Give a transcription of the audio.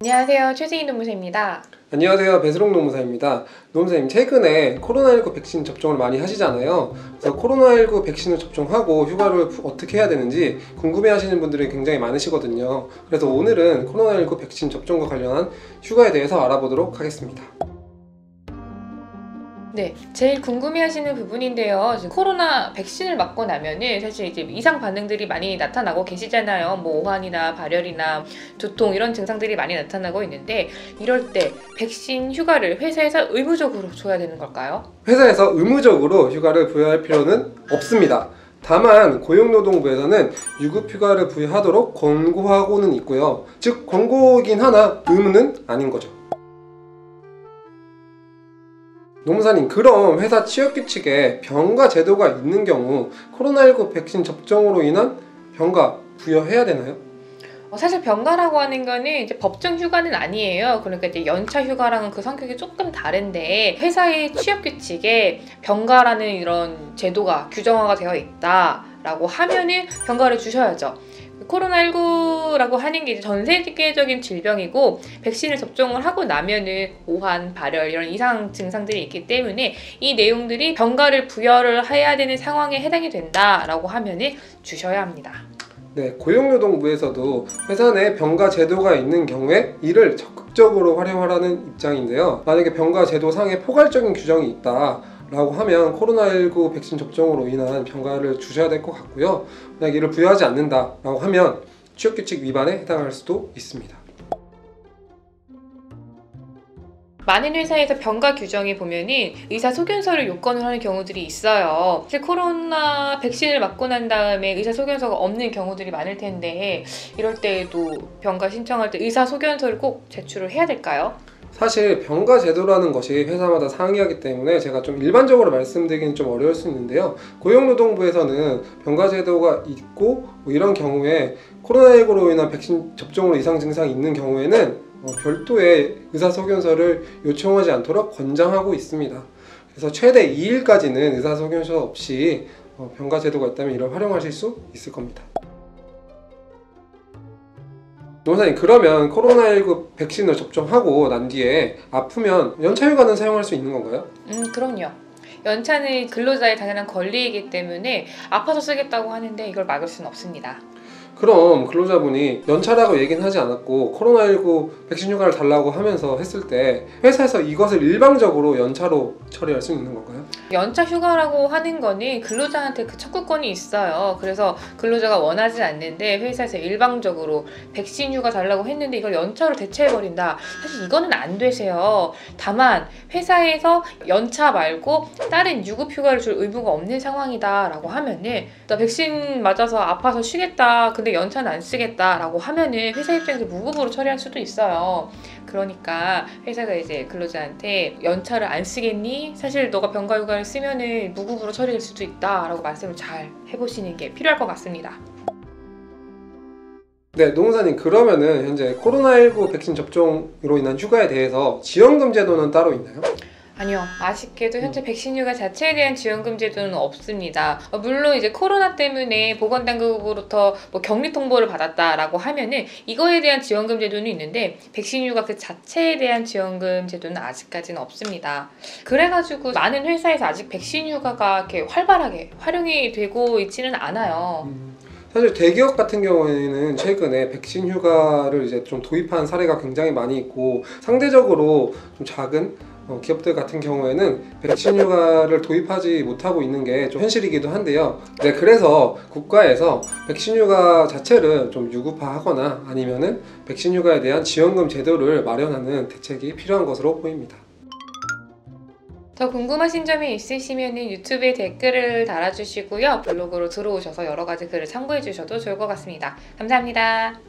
안녕하세요. 최세희 노무사입니다. 안녕하세요. 배수록 노무사입니다. 노무사님, 최근에 코로나19 백신 접종을 많이 하시잖아요. 그래서 코로나19 백신을 접종하고 휴가를 어떻게 해야 되는지 궁금해 하시는 분들이 굉장히 많으시거든요. 그래서 오늘은 코로나19 백신 접종과 관련한 휴가에 대해서 알아보도록 하겠습니다. 네, 제일 궁금해하시는 부분인데요. 지금 코로나 백신을 맞고 나면은 사실 이제 이상 반응들이 많이 나타나고 계시잖아요. 뭐 오한이나 발열이나 두통 이런 증상들이 많이 나타나고 있는데 이럴 때 백신 휴가를 회사에서 의무적으로 줘야 되는 걸까요? 회사에서 의무적으로 휴가를 부여할 필요는 없습니다. 다만 고용노동부에서는 유급휴가를 부여하도록 권고하고는 있고요. 즉 권고이긴 하나 의무는 아닌 거죠. 노무사님, 그럼 회사 취업규칙에 병가 제도가 있는 경우 코로나19 백신 접종으로 인한 병가 부여해야 되나요? 사실 병가라고 하는 거는 이제 법정 휴가는 아니에요. 그러니까 이제 연차 휴가랑은 그 성격이 조금 다른데 회사의 취업 규칙에 병가라는 이런 제도가 규정화가 되어 있다라고 하면은 병가를 주셔야죠. 코로나19라고 하는 게 전 세계적인 질병이고 백신을 접종을 하고 나면은 오한, 발열 이런 이상 증상들이 있기 때문에 이 내용들이 병가를 부여를 해야 되는 상황에 해당이 된다라고 하면은 주셔야 합니다. 네, 고용노동부에서도 회사 내 병가 제도가 있는 경우에 이를 적극적으로 활용하라는 입장인데요. 만약에 병가 제도 상에 포괄적인 규정이 있다 라고 하면 코로나19 백신 접종으로 인한 병가를 주셔야 될 것 같고요. 만약 이를 부여하지 않는다 라고 하면 취업규칙 위반에 해당할 수도 있습니다. 많은 회사에서 병가 규정에 보면은 의사소견서를 요건을 하는 경우들이 있어요. 사실 코로나 백신을 맞고 난 다음에 의사소견서가 없는 경우들이 많을 텐데 이럴 때에도 병가 신청할 때 의사소견서를 꼭 제출을 해야 될까요? 사실 병가 제도라는 것이 회사마다 상이하기 때문에 제가 좀 일반적으로 말씀드리기는 좀 어려울 수 있는데요. 고용노동부에서는 병가 제도가 있고 이런 경우에 코로나19로 인한 백신 접종으로 이상 증상이 있는 경우에는 별도의 의사소견서를 요청하지 않도록 권장하고 있습니다. 그래서 최대 2일까지는 의사소견서 없이 병가 제도가 있다면 이를 활용하실 수 있을 겁니다. 노무사님, 그러면 코로나19 백신을 접종하고 난 뒤에 아프면 연차휴가는 사용할 수 있는 건가요? 그럼요. 연차는 근로자의 당연한 권리이기 때문에 아파서 쓰겠다고 하는데 이걸 막을 수는 없습니다. 그럼 근로자분이 연차라고 얘기는 하지 않았고 코로나19 백신 휴가를 달라고 하면서 했을 때 회사에서 이것을 일방적으로 연차로 처리할 수 있는 건가요? 연차 휴가라고 하는 거는 근로자한테 그 청구권이 있어요. 그래서 근로자가 원하지 않는데 회사에서 일방적으로 백신 휴가 달라고 했는데 이걸 연차로 대체해버린다. 사실 이거는 안 되세요. 다만 회사에서 연차 말고 다른 유급 휴가를 줄 의무가 없는 상황이다 라고 하면은 나 백신 맞아서 아파서 쉬겠다. 근데 연차는 안 쓰겠다 라고 하면은 회사 입장에서 무급으로 처리할 수도 있어요. 그러니까 회사가 이제 근로자한테 연차를 안 쓰겠니? 사실 너가 병가 휴가를 쓰면은 무급으로 처리될 수도 있다 라고 말씀을 잘 해보시는 게 필요할 것 같습니다. 네, 노무사님, 그러면은 현재 코로나19 백신 접종으로 인한 휴가에 대해서 지원금 제도는 따로 있나요? 아니요. 아쉽게도 현재 백신 휴가 자체에 대한 지원금 제도는 없습니다. 물론 이제 코로나 때문에 보건당국으로부터 뭐 격리 통보를 받았다라고 하면은 이거에 대한 지원금 제도는 있는데 백신 휴가 그 자체에 대한 지원금 제도는 아직까지는 없습니다. 그래가지고 많은 회사에서 아직 백신 휴가가 이렇게 활발하게 활용이 되고 있지는 않아요. 사실 대기업 같은 경우에는 최근에 백신 휴가를 이제 좀 도입한 사례가 굉장히 많이 있고 상대적으로 좀 작은 기업들 같은 경우에는 백신 휴가를 도입하지 못하고 있는 게 좀 현실이기도 한데요. 네, 그래서 국가에서 백신 휴가 자체를 좀 유급화하거나 아니면은 백신 휴가에 대한 지원금 제도를 마련하는 대책이 필요한 것으로 보입니다. 더 궁금하신 점이 있으시면 유튜브에 댓글을 달아주시고요. 블로그로 들어오셔서 여러 가지 글을 참고해 주셔도 좋을 것 같습니다. 감사합니다.